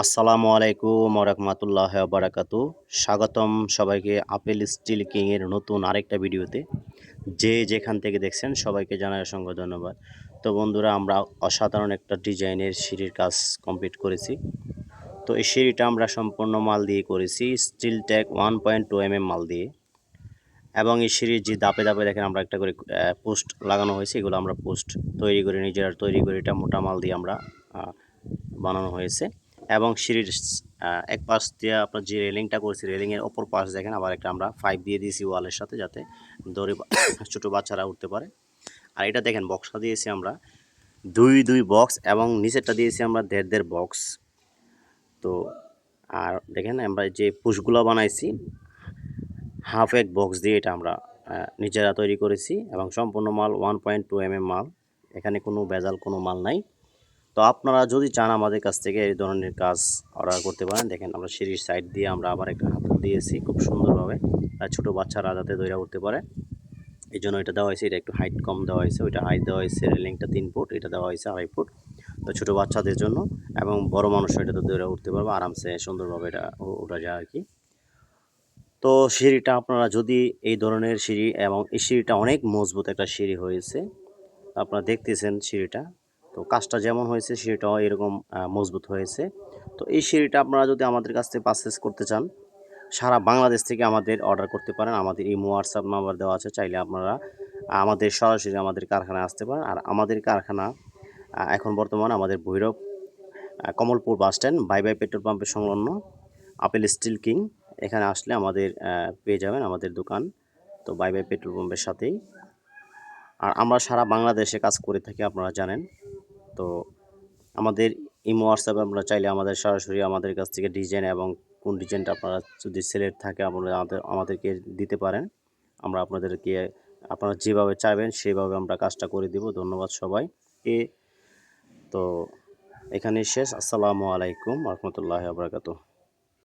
আসসালামু আলাইকুম ওয়া রাহমাতুল্লাহি ওয়া বারাকাতুহু। স্বাগতম সবাইকে আপেল স্টিল কিং এর নতুন আরেকটা ভিডিওতে। যে যেখান থেকে দেখছেন সবাইকে জানাই অসংখ্য ধন্যবাদ। তো বন্ধুরা, আমরা অসাধারণ একটা ডিজাইনের সিঁড়ির কাজ কমপ্লিট করেছি। তো এই সিঁড়িটা আমরা সম্পূর্ণ মাল দিয়ে করেছি, স্টিল ট্যাগ 1.2 মাল দিয়ে। এবং এই সিঁড়ির যে ধাপে ধাপে দেখেন আমরা একটা করে পোস্ট লাগানো হয়েছে, এগুলো আমরা পোস্ট তৈরি করে নিজেরা তৈরি করে এটা মোটা মাল দিয়ে আমরা বানানো হয়েছে। এবং সিঁড়ির এক পাশ দিয়ে আপনার যে রেলিংটা করছি, রেলিংয়ের অপর পাশ দেখেন আবার একটা আমরা পাইপ দিয়ে দিয়েছি ওয়ালের সাথে, যাতে দড়ি ছোটো বাচ্চারা উঠতে পারে। আর এটা দেখেন বক্সটা দিয়েছি আমরা দুই বক্স, এবং নিচেরটা দিয়েছি আমরা দেড় বক্স। তো আর দেখেন আমরা যে পুশগুলো বানাইছি হাফ এক বক্স দিয়ে এটা আমরা নিজেরা তৈরি করেছি, এবং সম্পূর্ণ মাল 1.2 মাল। এখানে কোনো ভেজাল কোনো মাল নাই। তো আপনারা যদি চান আমাদের কাছ থেকে এই ধরনের কাজ অর্ডার করতে পারেন। দেখেন আমরা সিঁড়ির সাইড দিয়ে আমরা আবার একটা হাতল দিয়েছি খুব সুন্দরভাবে, ছোটো বাচ্চারা যাতে দৌড়া উঠতে পারে এই জন্য এটা দেওয়া হয়েছে। এটা একটু হাইট কম দেওয়া হয়েছে, ওইটা হাইট দেওয়া হয়েছে রেলিংটা 3 ফুট, এটা দেওয়া হয়েছে 2.5 ফুট। তো ছোটো বাচ্চাদের জন্য এবং বড় মানুষও এটা তো দৌড়া উঠতে পারবে আরামসে, সুন্দরভাবে এটা ওঠা যায় আর কি। তো সিঁড়িটা আপনারা যদি এই ধরনের সিঁড়ি, এবং এই সিঁড়িটা অনেক মজবুত একটা সিঁড়ি হয়েছে, আপনারা দেখতেছেন সিঁড়িটা। তো কাজটা যেমন হয়েছে সিঁড়িটাও এরকম মজবুত হয়েছে। তো এই সিঁড়িটা আপনারা যদি আমাদের কাছ থেকে পারচেস করতে চান, সারা বাংলাদেশ থেকে আমাদের অর্ডার করতে পারেন। আমাদের ইমো হোয়াটসঅ্যাপ নাম্বার দেওয়া আছে, চাইলে আপনারা আমাদের সরাসরি আমাদের কারখানায় আসতে পারেন। আর আমাদের কারখানা এখন বর্তমানে আমাদের Bhairab Kamalpur bus stand by petrol পাম্পের সংলগ্ন আপেল স্টিল কিং, এখানে আসলে আমাদের পেয়ে যাবেন আমাদের দোকান। তো বাই পেট্রোল পাম্পের সাথেই। আর আমরা সারা বাংলাদেশে কাজ করে থাকি, আপনারা জানেন। তো আমাদের ইমো হোয়াটসঅ্যাপে আপনারা চাইলে আমাদের সরাসরি আমাদের কাছ থেকে ডিজাইন, এবং কোন ডিজাইনটা আপনারা যদি সিলেক্ট থাকে আপনারা আমাদেরকে দিতে পারেন। আমরা আপনাদেরকে আপনারা যেভাবে চাইবেন সেভাবে আমরা কাজটা করে দেব। ধন্যবাদ সবাইকে। তো এখানেই শেষ। আসসালামু আলাইকুম ওয়া রাহমাতুল্লাহি ওয়া বারাকাতুহু।